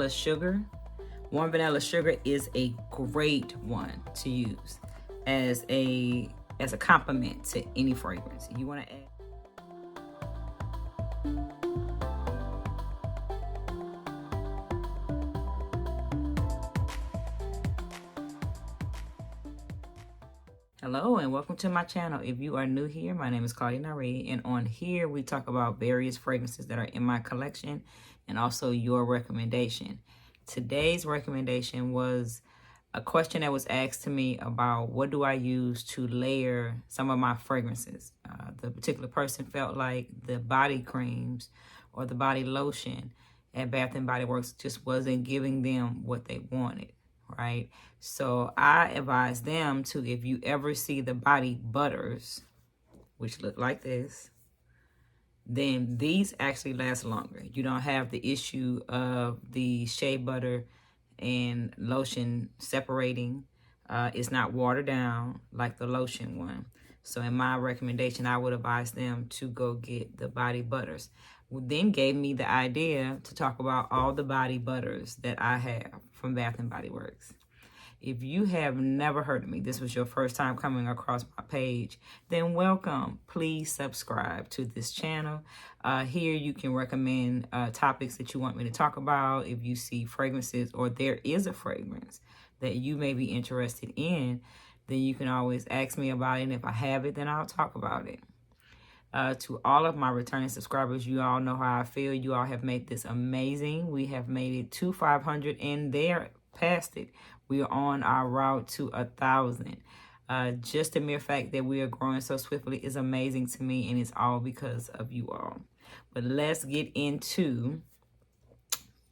sugar. Warm vanilla sugar is a great one to use as a complement to any fragrance. You want to add. Hello and welcome to my channel. If you are new here, my name is ClaudiaNyree, and on here we talk about various fragrances that are in my collection and also your recommendation. Today's recommendation was a question that was asked to me about what do I use to layer some of my fragrances. The particular person felt like the body creams or the body lotion at Bath & Body Works just wasn't giving them what they wanted, right? So I advise them to, if you ever see the body butters, which look like this, then these actually last longer. You don't have the issue of the shea butter and lotion separating. It's not watered down like the lotion one. So in my recommendation, I would advise them to go get the body butters. Then gave me the idea to talk about all the body butters that I have from Bath & Body Works. If you have never heard of me, this was your first time coming across my page, then welcome. Please subscribe to this channel. Here you can recommend topics that you want me to talk about. If you see fragrances or there is a fragrance that you may be interested in, then you can always ask me about it. And if I have it, then I'll talk about it. To all of my returning subscribers, you all know how I feel. You all have made this amazing. We have made it to 500 and they're past it. We are on our route to 1,000. Just the mere fact that we are growing so swiftly is amazing to me, and it's all because of you all. But let's get into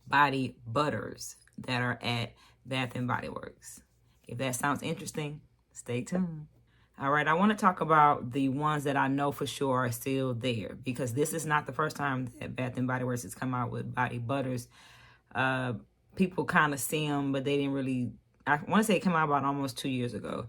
body butters that are at Bath & Body Works. If that sounds interesting, stay tuned. All right, I want to talk about the ones that I know for sure are still there, because this is not the first time that Bath & Body Works has come out with body butters. People kind of see them, but they didn't really, I want to say it came out about almost 2 years ago.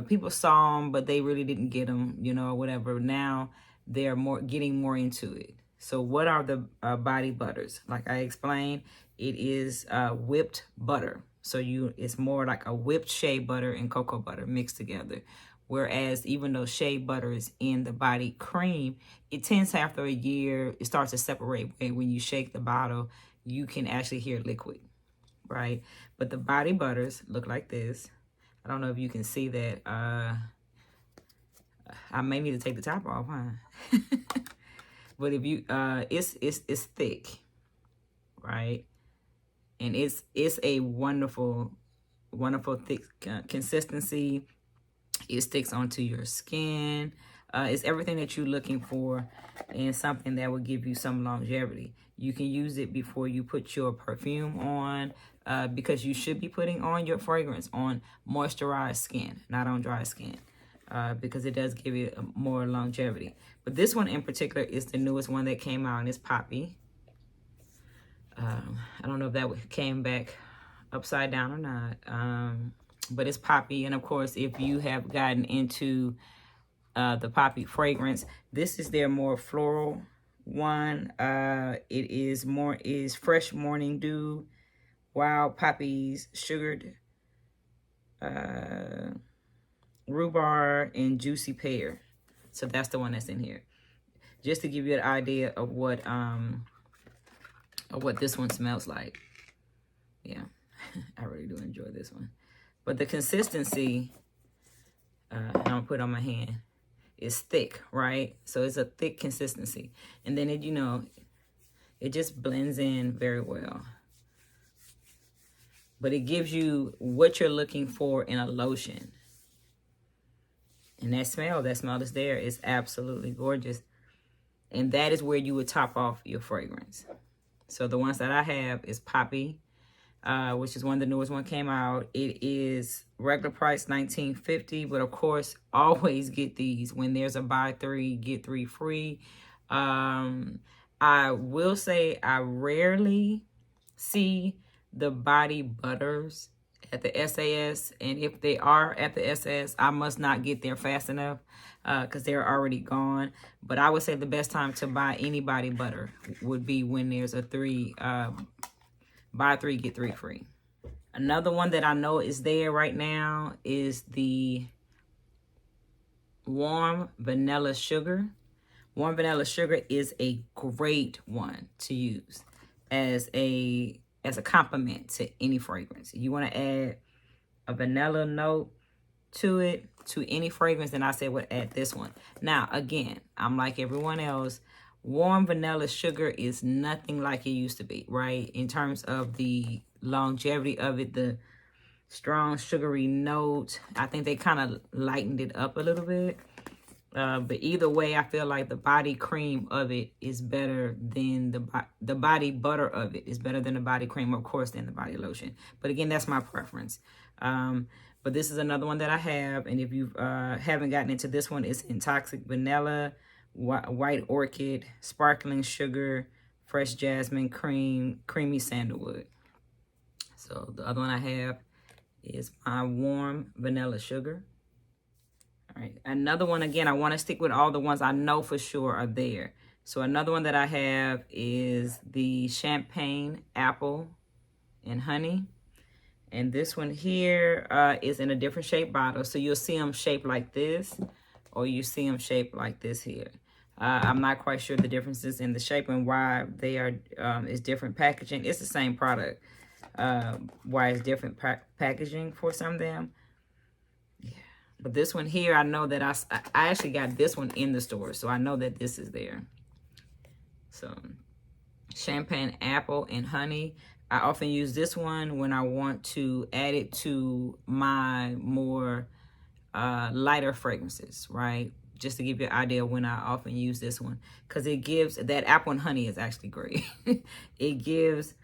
People saw them, but they really didn't get them, you know, whatever. Now they're getting more into it. So what are the body butters? Like I explained, it is whipped butter. So it's more like a whipped shea butter and cocoa butter mixed together. Whereas even though shea butter is in the body cream, it tends to, after a year, it starts to separate. And when you shake the bottle, you can actually hear liquid, right? But the body butters look like this. I don't know if you can see that. I may need to take the top off, huh? But if you, it's thick, right? And it's a wonderful, wonderful thick consistency. It sticks onto your skin. It's everything that you're looking for and something that will give you some longevity. You can use it before you put your perfume on, because you should be putting on your fragrance on moisturized skin, not on dry skin, because it does give you more longevity. But this one in particular is the newest one that came out, and it's Poppy. I don't know if that came back upside down or not, but it's Poppy. And of course, if you have gotten into the Poppy fragrance, this is their more floral one. It is fresh morning dew, wild poppies, sugared rhubarb, and juicy pear. So that's the one that's in here. Just to give you an idea of what this one smells like. Yeah, I really do enjoy this one. But the consistency, I'm gonna put on my hand, is thick, right? So it's a thick consistency. And then it, you know, it just blends in very well. But it gives you what you're looking for in a lotion. And that smell is there, is absolutely gorgeous. And that is where you would top off your fragrance. So the ones that I have is Poppy, which is one of the newest one came out. It is regular price $19.50, but of course, always get these when there's a buy 3, get 3 free. I will say I rarely see the body butters at the SAS, and if they are at the SAS, I must not get there fast enough because they're already gone. But I would say the best time to buy any body butter would be when there's a 3 Buy 3, get 3 free. Another one that I know is there right now is the Warm Vanilla Sugar. Warm Vanilla Sugar is a great one to use as a complement to any fragrance. You want to add a vanilla note to it, to any fragrance, then I say would add this one. Now, again, I'm like everyone else. Warm Vanilla Sugar is nothing like it used to be, right? In terms of the longevity of it, the strong sugary note. I think they kind of lightened it up a little bit. But either way, I feel like the body cream of it is better than the body butter of it is better than the body cream, of course, than the body lotion. But again, that's my preference. But this is another one that I have. And if you haven't gotten into this one, it's Intoxic Vanilla, White Orchid, Sparkling Sugar, Fresh Jasmine, Creamy Sandalwood. So the other one I have is my Warm Vanilla Sugar. All right, another one, again, I want to stick with all the ones I know for sure are there. So another one that I have is the Champagne Apple and Honey. And this one here is in a different shape bottle. So you'll see them shaped like this, or you see them shaped like this here. I'm not quite sure the differences in the shape and why they are is different packaging. It's the same product. Why it's different packaging for some of them. Yeah. But this one here, I know that I actually got this one in the store. So I know that this is there. So Champagne Apple and Honey. I often use this one when I want to add it to my more lighter fragrances, right? Just to give you an idea when I often use this one. Because it gives, that apple and honey is actually great. It gives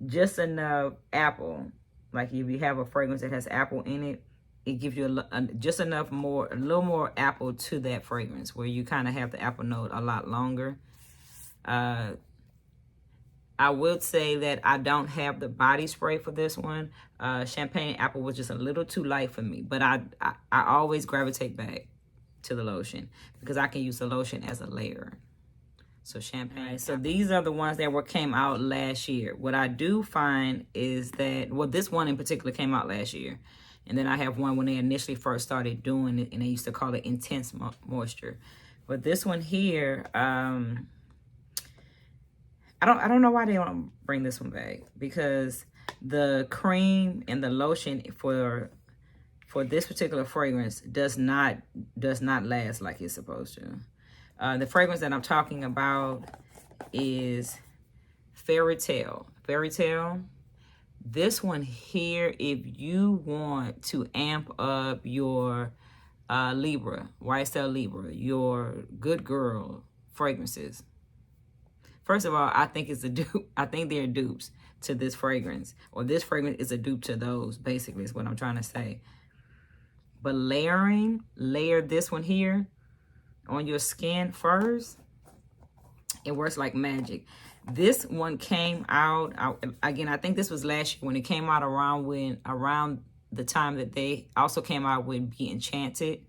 just enough apple. Like if you have a fragrance that has apple in it, it gives you just enough more, a little more apple to that fragrance where you kind of have the apple note a lot longer. I will say that I don't have the body spray for this one. Champagne Apple was just a little too light for me. But I always gravitate back to the lotion because I can use the lotion as a layer. So Champagne. Right, so these are the ones that came out last year. What I do find is that, well, this one in particular came out last year. And then I have one when they initially first started doing it, and they used to call it Intense Moisture. But this one here, I don't know why they want to bring this one back, because the cream and the lotion for this particular fragrance does not last like it's supposed to. The fragrance that I'm talking about is FAIRYTALE. FAIRYTALE. This one here, if you want to amp up your Libra, YSL Libra, your good girl fragrances. First of all, I think it's a dupe. I think they're dupes to this fragrance. Or this fragrance is a dupe to those, basically, is what I'm trying to say. But layer this one here on your skin first. It works like magic. This one came out, again, I think this was last year when it came out around the time that they also came out with Be Enchanted.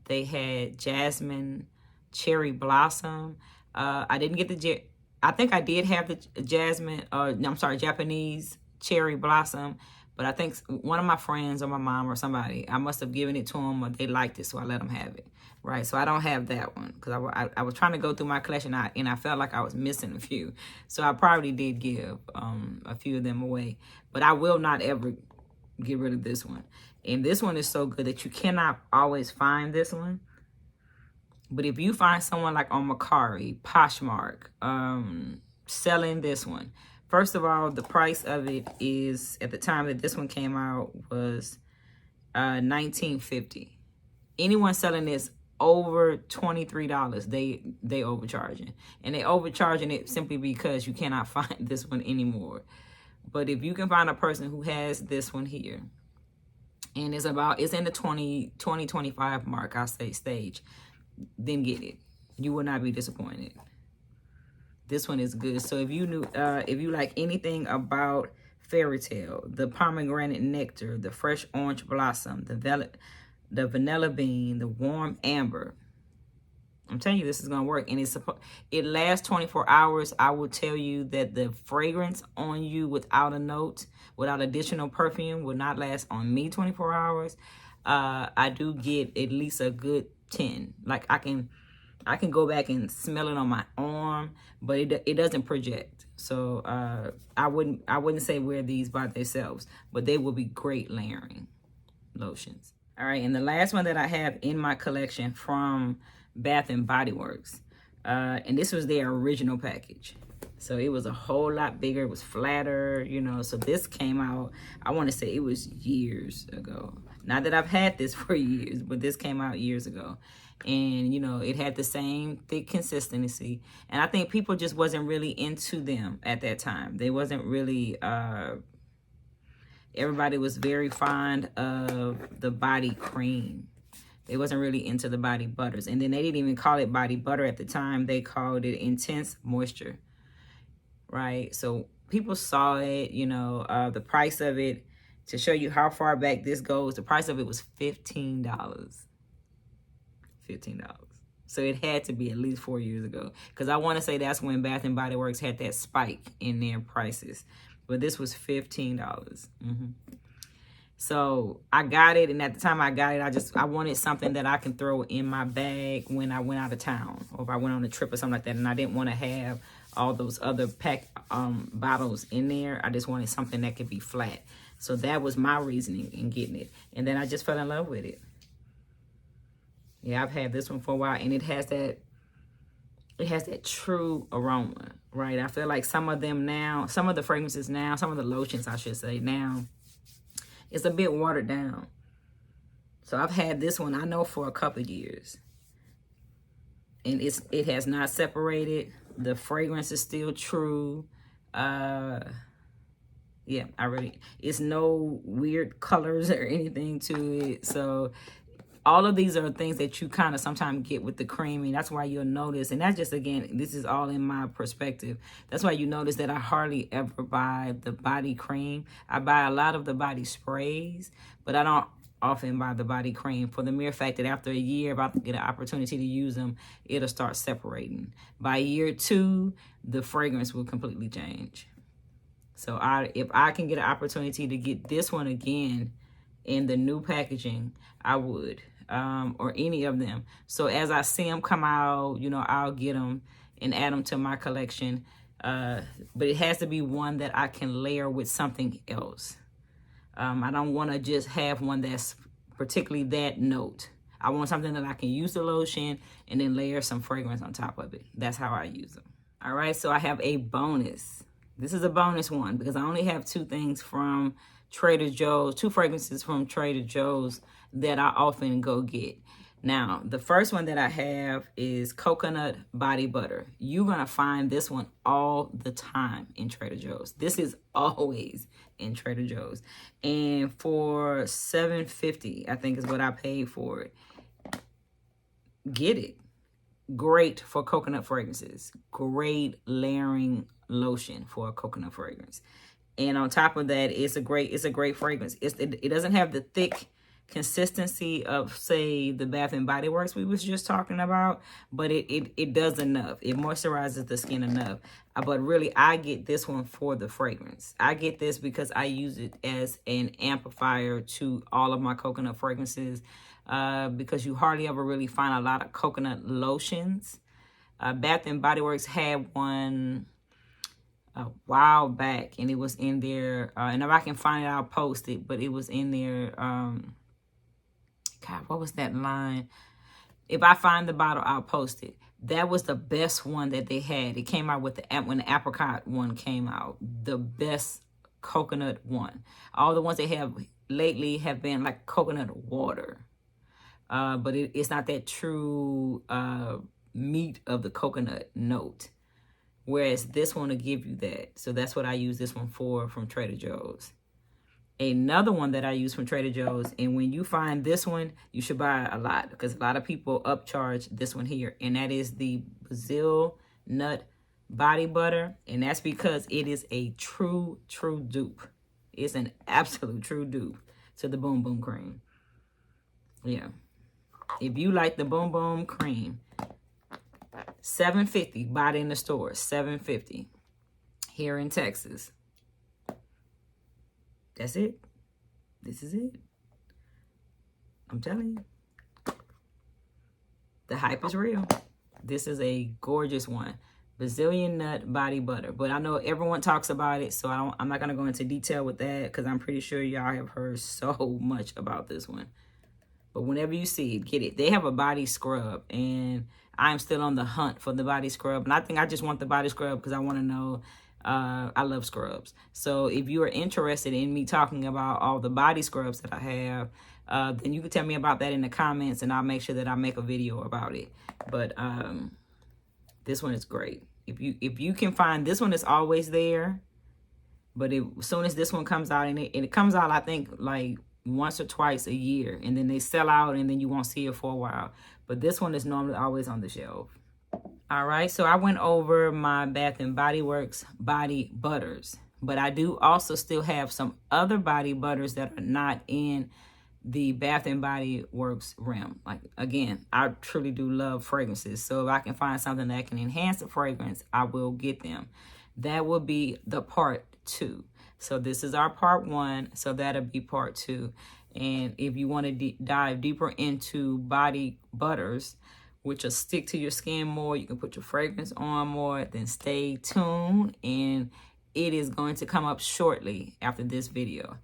They had Jasmine, Cherry Blossom. I didn't get the... I think I did have the Jasmine, Japanese Cherry Blossom, but I think one of my friends or my mom or somebody, I must have given it to them or they liked it, so I let them have it, right? So I don't have that one because I was trying to go through my collection and I felt like I was missing a few. So I probably did give a few of them away, but I will not ever get rid of this one. And this one is so good that you cannot always find this one. But if you find someone like on Mercari, Poshmark, selling this one, first of all, the price of it is, at the time that this one came out, was $19.50. Anyone selling this over $23, they overcharging. And they overcharging it simply because you cannot find this one anymore. But if you can find a person who has this one here, and it's in the 20-25 mark, I say, stage, then get it. You will not be disappointed. This one is good. So if you like anything about FAIRYTALE, the pomegranate nectar, the fresh orange blossom, the vanilla bean, the warm amber, I'm telling you, this is going to work. And it lasts 24 hours. I will tell you that the fragrance on you without a note, without additional perfume, will not last on me 24 hours. I do get at least a good 10. Like I can go back and smell it on my arm, but it doesn't project. So I wouldn't say wear these by themselves, but they will be great layering lotions. All right, and the last one that I have in my collection from Bath and Body Works, and this was their original package. So it was a whole lot bigger. It was flatter, you know. So this came out, I want to say it was years ago. Not that I've had this for years, but this came out years ago. And, you know, it had the same thick consistency. And I think people just wasn't really into them at that time. They wasn't really, everybody was very fond of the body cream. They wasn't really into the body butters. And then they didn't even call it body butter at the time. They called it intense moisture, right? So people saw it, you know, the price of it, to show you how far back this goes, the price of it was $15. $15. So it had to be at least 4 years ago. Because I want to say that's when Bath and Body Works had that spike in their prices. But this was $15. So I got it, and at the time I got it, I wanted something that I can throw in my bag when I went out of town, or if I went on a trip or something like that, and I didn't want to have all those other bottles in there. I just wanted something that could be flat. So that was my reasoning in getting it. And then I just fell in love with it. Yeah, I've had this one for a while, and it has that true aroma, right? I feel like some of them now, some of the fragrances now, some of the lotions, I should say now, it's a bit watered down. So I've had this one, I know, for a couple of years. And it has not separated. The fragrance is still true. Yeah, it's no weird colors or anything to it. So all of these are things that you kind of sometimes get with the cream, and that's why you'll notice, and that's just, again, this is all in my perspective. That's why you notice that I hardly ever buy the body cream. I buy a lot of the body sprays, but I don't often buy the body cream, for the mere fact that after a year, if I get an opportunity to use them, it'll start separating. By year 2, the fragrance will completely change. So if I can get an opportunity to get this one again in the new packaging, I would, or any of them. So as I see them come out, you know, I'll get them and add them to my collection. But it has to be one that I can layer with something else. I don't want to just have one that's particularly that note. I want something that I can use the lotion and then layer some fragrance on top of it. That's how I use them. All right, so I have a bonus. This is a bonus one because I only have 2 things from Trader Joe's, 2 fragrances from Trader Joe's that I often go get. Now, the first one that I have is coconut body butter. You're going to find this one all the time in Trader Joe's. This is always in Trader Joe's. And for $7.50, I think is what I paid for it. Get it. Great for coconut fragrances. Great layering lotion for a coconut fragrance. And on top of that, it's a great fragrance. It doesn't have the thick consistency of, say, the Bath and Body Works we was just talking about, but it does enough. It moisturizes the skin enough. But really, I get this one for the fragrance. I get this because I use it as an amplifier to all of my coconut fragrances, because you hardly ever really find a lot of coconut lotions. Bath and Body Works had one a while back, and it was in there, and if I can find it, I'll post it, but it was in there, God, what was that line? If I find the bottle, I'll post it. That was the best one that they had. It came out with when the apricot one came out, the best coconut one. All the ones they have lately have been like coconut water, but it's not that true meat of the coconut note. Whereas this one will give you that. So that's what I use this one for from Trader Joe's. Another one that I use from Trader Joe's, and when you find this one, you should buy a lot because a lot of people upcharge this one here, and that is the Brazil Nut Body Butter, and that's because it is a true dupe. It's an absolute true dupe to the Boom Boom Cream. Yeah. If you like the Boom Boom Cream, $7.50. Buy it in the store. $7.50 here in Texas. That's it. This is it. I'm telling you. The hype is real. This is a gorgeous one. Brazilian nut body butter. But I know everyone talks about it, so I'm not going to go into detail with that because I'm pretty sure y'all have heard so much about this one. But whenever you see it, get it. They have a body scrub, and I'm still on the hunt for the body scrub. And I think I just want the body scrub because I want to know, I love scrubs. So if you are interested in me talking about all the body scrubs that I have, then you can tell me about that in the comments, and I'll make sure that I make a video about it. But this one is great. If you can find, this one is always there, but as soon as this one comes out, and it comes out, I think like once or twice a year, and then they sell out, and then you won't see it for a while. But this one is normally always on the shelf. All right, so I went over my Bath and Body Works body butters, but I do also still have some other body butters that are not in the Bath and Body Works realm. Like, again, I truly do love fragrances. So if I can find something that can enhance the fragrance, I will get them. That will be the part 2. So this is our part 1. So that'll be part 2. And if you want to dive deeper into body butters, which will stick to your skin more, you can put your fragrance on more, then stay tuned. And it is going to come up shortly after this video.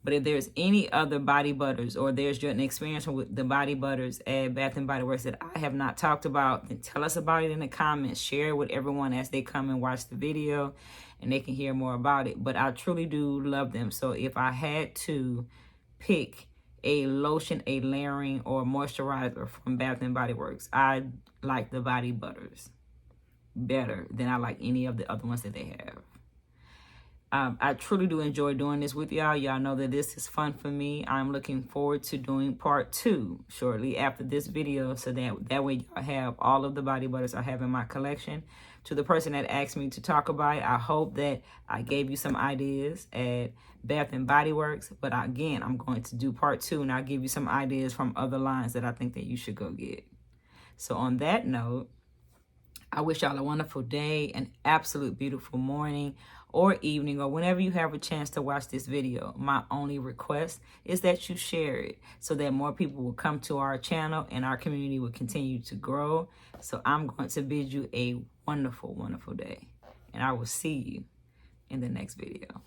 But if there's any other body butters, or there's an experience with the body butters at Bath and Body Works that I have not talked about, then tell us about it in the comments. Share it with everyone as they come and watch the video, and they can hear more about it. But I truly do love them. So if I had to pick a lotion, a layering, or moisturizer from Bath and Body Works, I like the body butters better than I like any of the other ones that they have. I truly do enjoy doing this with y'all. Y'all know that this is fun for me. I'm looking forward to doing part 2 shortly after this video, so that way y'all have all of the body butters I have in my collection. To the person that asked me to talk about it, I hope that I gave you some ideas at Bath and Body Works. But again, I'm going to do part 2, and I'll give you some ideas from other lines that I think that you should go get. So on that note, I wish y'all a wonderful day, an absolute beautiful morning or evening, or whenever you have a chance to watch this video. My only request is that you share it so that more people will come to our channel and our community will continue to grow. So I'm going to bid you a wonderful, wonderful day, and I will see you in the next video.